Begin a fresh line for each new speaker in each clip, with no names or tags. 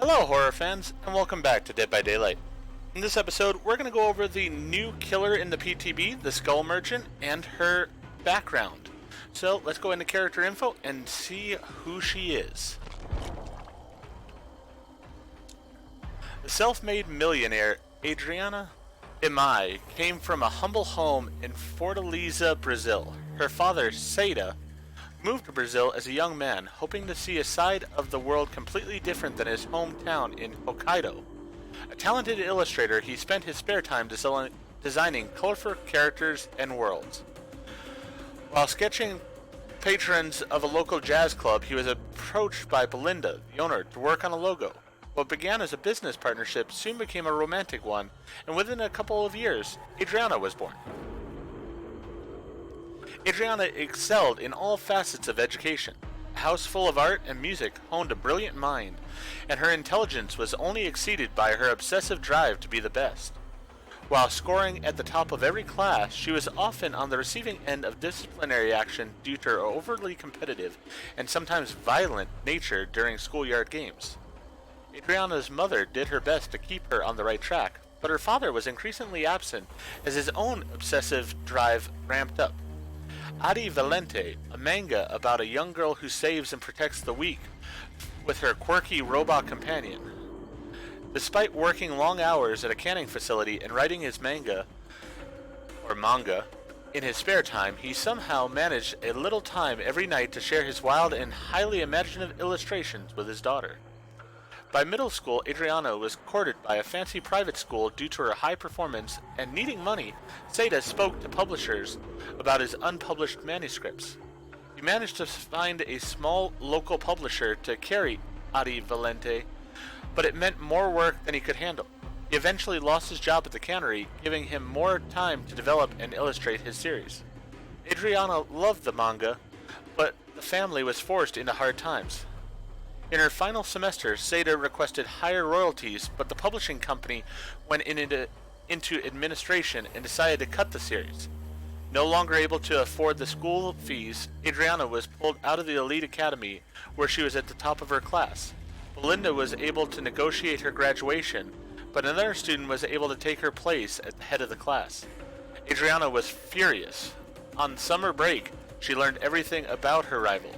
Hello horror fans, and welcome back to Dead by Daylight. In this episode, we're going to go over the new killer in the PTB, the Skull Merchant, and her background. So let's go into character info and see who she is. The self-made millionaire Adriana Imai came from a humble home in Fortaleza, Brazil. Her father, Seda, moved to Brazil as a young man, hoping to see a side of the world completely different than his hometown in Hokkaido. A talented illustrator, he spent his spare time designing colorful characters and worlds. While sketching patrons of a local jazz club, he was approached by Belinda, the owner, to work on a logo. What began as a business partnership soon became a romantic one, and within a couple of years, Adriana was born. Adriana excelled in all facets of education. A house full of art and music honed a brilliant mind, and her intelligence was only exceeded by her obsessive drive to be the best. While scoring at the top of every class, she was often on the receiving end of disciplinary action due to her overly competitive and sometimes violent nature during schoolyard games. Adriana's mother did her best to keep her on the right track, but her father was increasingly absent as his own obsessive drive ramped up. Adi Valente, a manga about a young girl who saves and protects the weak with her quirky robot companion. Despite working long hours at a canning facility and writing his manga in his spare time, he somehow managed a little time every night to share his wild and highly imaginative illustrations with his daughter. By middle school, Adriana was courted by a fancy private school due to her high performance, and needing money, Seda spoke to publishers about his unpublished manuscripts. He managed to find a small local publisher to carry Adi Valente, but it meant more work than he could handle. He eventually lost his job at the cannery, giving him more time to develop and illustrate his series. Adriana loved the manga, but the family was forced into hard times. In her final semester, Seda requested higher royalties, but the publishing company went into administration and decided to cut the series. No longer able to afford the school fees, Adriana was pulled out of the elite academy, where she was at the top of her class. Belinda was able to negotiate her graduation, but another student was able to take her place at the head of the class. Adriana was furious. On summer break, she learned everything about her rival.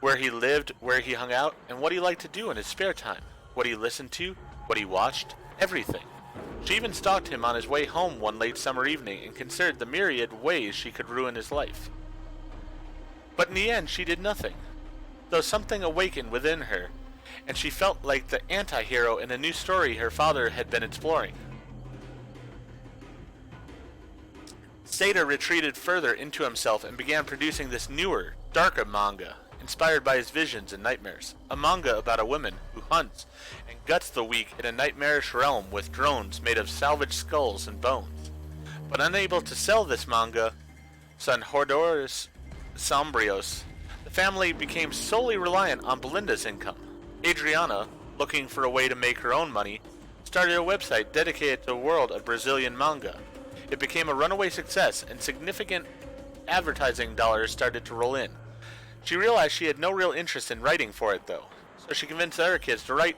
Where he lived, where he hung out, and what he liked to do in his spare time. What he listened to, what he watched, everything. She even stalked him on his way home one late summer evening and considered the myriad ways she could ruin his life. But in the end, she did nothing, though something awakened within her, and she felt like the anti-hero in a new story her father had been exploring. Seda retreated further into himself and began producing this newer, darker manga, inspired by his visions and nightmares. A manga about a woman who hunts and guts the weak in a nightmarish realm with drones made of salvaged skulls and bones. But unable to sell this manga, San Hordoris Sombrios, the family became solely reliant on Belinda's income. Adriana, looking for a way to make her own money, started a website dedicated to the world of Brazilian manga. It became a runaway success, and significant advertising dollars started to roll in. She realized she had no real interest in writing for it, though, so she convinced other kids to write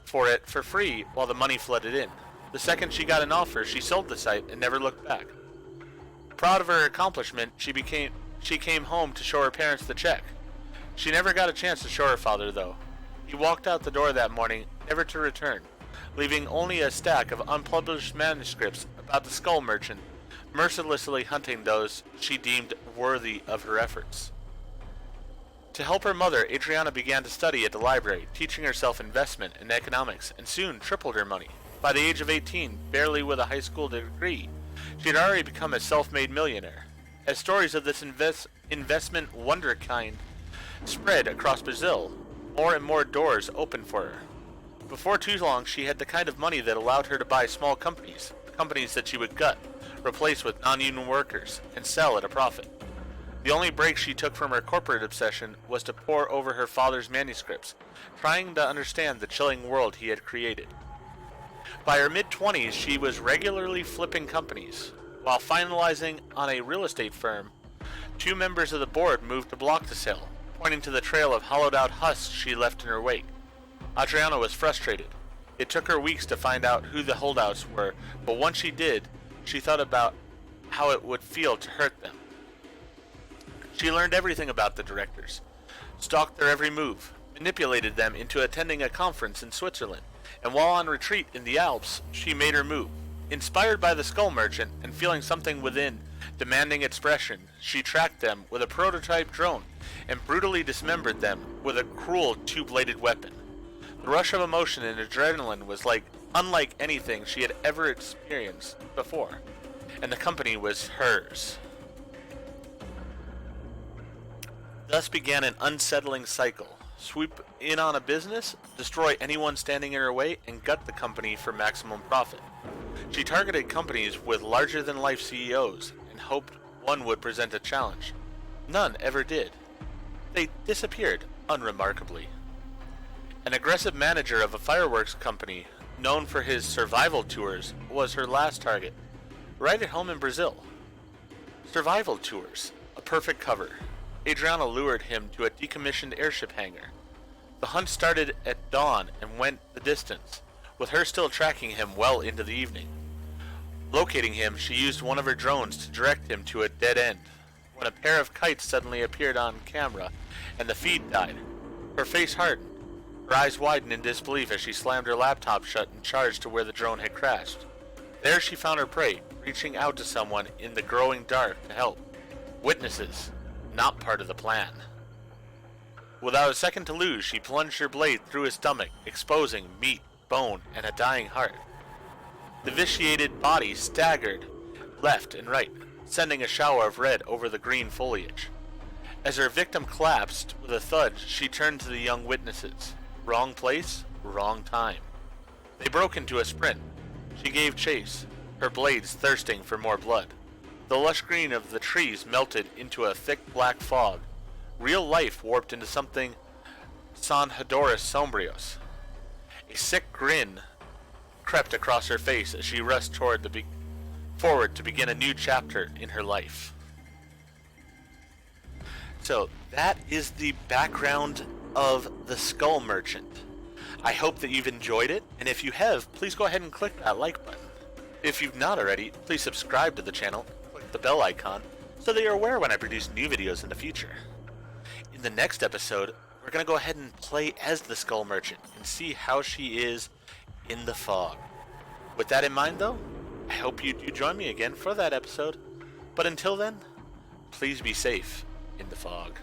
for it for free while the money flooded in. The second she got an offer, she sold the site and never looked back. Proud of her accomplishment, she came home to show her parents the check. She never got a chance to show her father, though. He walked out the door that morning, never to return, leaving only a stack of unpublished manuscripts about the Skull Merchant, mercilessly hunting those she deemed worthy of her efforts. To help her mother, Adriana began to study at the library, teaching herself investment and economics, and soon tripled her money. By the age of 18, barely with a high school degree, she had already become a self-made millionaire. As stories of this investment wonderkind spread across Brazil, more and more doors opened for her. Before too long, she had the kind of money that allowed her to buy small companies that she would gut, replace with non-union workers, and sell at a profit. The only break she took from her corporate obsession was to pore over her father's manuscripts, trying to understand the chilling world he had created. By her mid-20s, she was regularly flipping companies. While finalizing on a real estate firm, two members of the board moved to block the sale, pointing to the trail of hollowed-out husks she left in her wake. Adriana was frustrated. It took her weeks to find out who the holdouts were, but once she did, she thought about how it would feel to hurt them. She learned everything about the directors, stalked their every move, manipulated them into attending a conference in Switzerland, and while on retreat in the Alps, she made her move. Inspired by the Skull Merchant and feeling something within demanding expression, she tracked them with a prototype drone and brutally dismembered them with a cruel two-bladed weapon. The rush of emotion and adrenaline was unlike anything she had ever experienced before, and the company was hers. Thus began an unsettling cycle. Swoop in on a business, destroy anyone standing in her way, and gut the company for maximum profit. She targeted companies with larger-than-life CEOs and hoped one would present a challenge. None ever did. They disappeared unremarkably. An aggressive manager of a fireworks company, known for his survival tours, was her last target, right at home in Brazil. Survival tours, a perfect cover. Adriana lured him to a decommissioned airship hangar. The hunt started at dawn and went the distance, with her still tracking him well into the evening. Locating him, she used one of her drones to direct him to a dead end, when a pair of kites suddenly appeared on camera and the feed died. Her face hardened. Her eyes widened in disbelief as she slammed her laptop shut and charged to where the drone had crashed. There she found her prey, reaching out to someone in the growing dark to help. Witnesses, not part of the plan. Without a second to lose, she plunged her blade through his stomach, exposing meat, bone, and a dying heart. The vitiated body staggered left and right, sending a shower of red over the green foliage. As her victim collapsed with a thud, she turned to the young witnesses. Wrong place, wrong time. They broke into a sprint. She gave chase, her blades thirsting for more blood. The lush green of the trees melted into a thick black fog. Real life warped into something San Hedorus Sombrios. A sick grin crept across her face as she rushed forward to begin a new chapter in her life. So that is the background of The Skull Merchant. I hope that you've enjoyed it, and if you have, please go ahead and click that like button. If you've not already, please subscribe to the channel, click the bell icon, so that you're aware when I produce new videos in the future. In the next episode, we're going to go ahead and play as the Skull Merchant and see how she is in the fog. With that in mind, though, I hope you do join me again for that episode. But until then, please be safe in the fog.